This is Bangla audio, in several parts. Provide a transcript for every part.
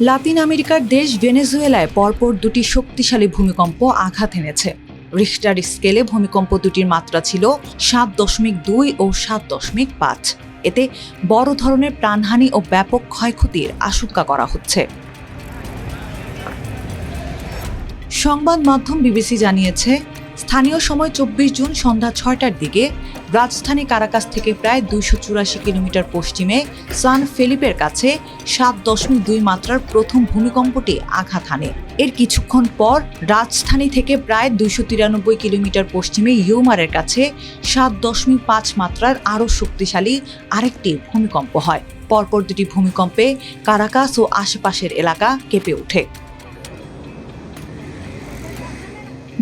লাতিন আমেরিকার দেশ ভেনেজুয়েলায় পরপর দুটি শক্তিশালী ভূমিকম্প আঘাত এনেছে। রিখটার স্কেলে ভূমিকম্প দুটির মাত্রা ছিল 7.2 ও 7.5। এতে বড় ধরনের প্রাণহানি ও ব্যাপক ক্ষয়ক্ষতির আশঙ্কা করা হচ্ছে। সংবাদ মাধ্যম বিবিসি জানিয়েছে, স্থানীয় সময় 24 জুন সন্ধ্যা 6টার দিকে রাজধানী কারাকাস থেকে প্রায় 284 কিলোমিটার পশ্চিমে সান ফেলিপের কাছে 7.2 মাত্রার প্রথম ভূমিকম্পটি আঘাত হানে। এর কিছুক্ষণ পর রাজধানী থেকে প্রায় 293 কিলোমিটার পশ্চিমে ইউমারের কাছে 7.5 মাত্রার আরও শক্তিশালী আরেকটি ভূমিকম্প হয়। পরপর দুটি ভূমিকম্পে কারাকাস ও আশেপাশের এলাকা কেঁপে ওঠে।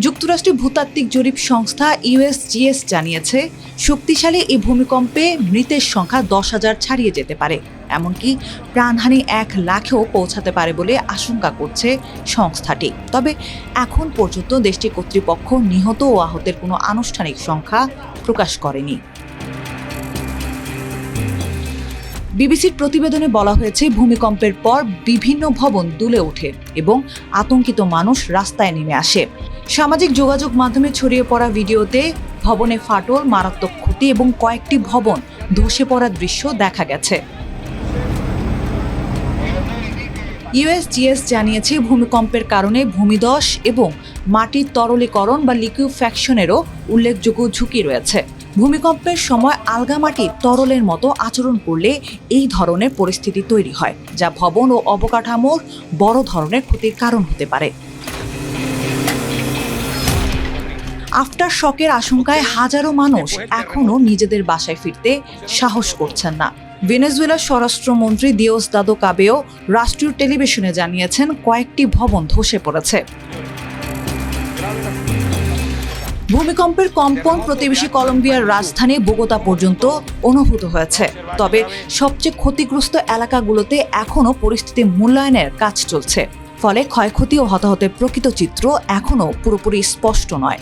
যুক্তরাষ্ট্রের ভূতাত্ত্বিক জরিপ সংস্থা USGS জানিয়েছে, শক্তিশালী এই ভূমিকম্পে মৃতের সংখ্যা 10,000 ছাড়িয়ে যেতে পারে, এমনকি প্রাণহানি 1 লাখেও পৌঁছাতে পারে বলে আশঙ্কা করছে সংস্থাটি। তবে এখন পর্যন্ত দেশটির কর্তৃপক্ষ নিহত ও আহতের কোনো আনুষ্ঠানিক সংখ্যা প্রকাশ করেনি। বিবিসির প্রতিবেদনে বলা হয়েছে, ভূমিকম্পের পর বিভিন্ন ভবন দুলে ওঠে এবং আতঙ্কিত মানুষ রাস্তায় নেমে আসে। সামাজিক যোগাযোগ মাধ্যমে ছড়িয়ে পড়া ভিডিওতে ভবনে ফাটল, মারাত্মক ক্ষতি এবং কয়েকটি ভবন ধসে পড়ার দৃশ্য দেখা গেছে। USGS জানিয়েছে, ভূমিকম্পের কারণে ভূমিধস এবং মাটির তরলীকরণ বা লিকুইফ্যাকশনেরও উল্লেখযোগ্য ঝুঁকি রয়েছে। ভূমিকম্পের সময় আলগা মাটি তরলের মতো আচরণ করলে এই ধরনের পরিস্থিতি তৈরি হয়, যা ভবন ও অবকাঠামোর বড় ধরনের ক্ষতির কারণ হতে পারে। আফটার শকের আশঙ্কায় হাজারো মানুষ এখনও নিজেদের বাসায় ফিরতে সাহস করছেন না। ভেনেজুয়েলার স্বরাষ্ট্রমন্ত্রী দিওসদাদো কাবেও রাষ্ট্রীয় টেলিভিশনে জানিয়েছেন, কয়েকটি ভবন ধসে পড়েছে। ভূমিকম্পের কম্পন প্রতিবেশী কলম্বিয়ার রাজধানী বোগোতা পর্যন্ত অনুভূত হয়েছে। তবে সবচেয়ে ক্ষতিগ্রস্ত এলাকাগুলোতে এখনও পরিস্থিতি মূল্যায়নের কাজ চলছে, ফলে ক্ষয়ক্ষতি ও হতাহতের প্রকৃত চিত্র এখনও পুরোপুরি স্পষ্ট নয়।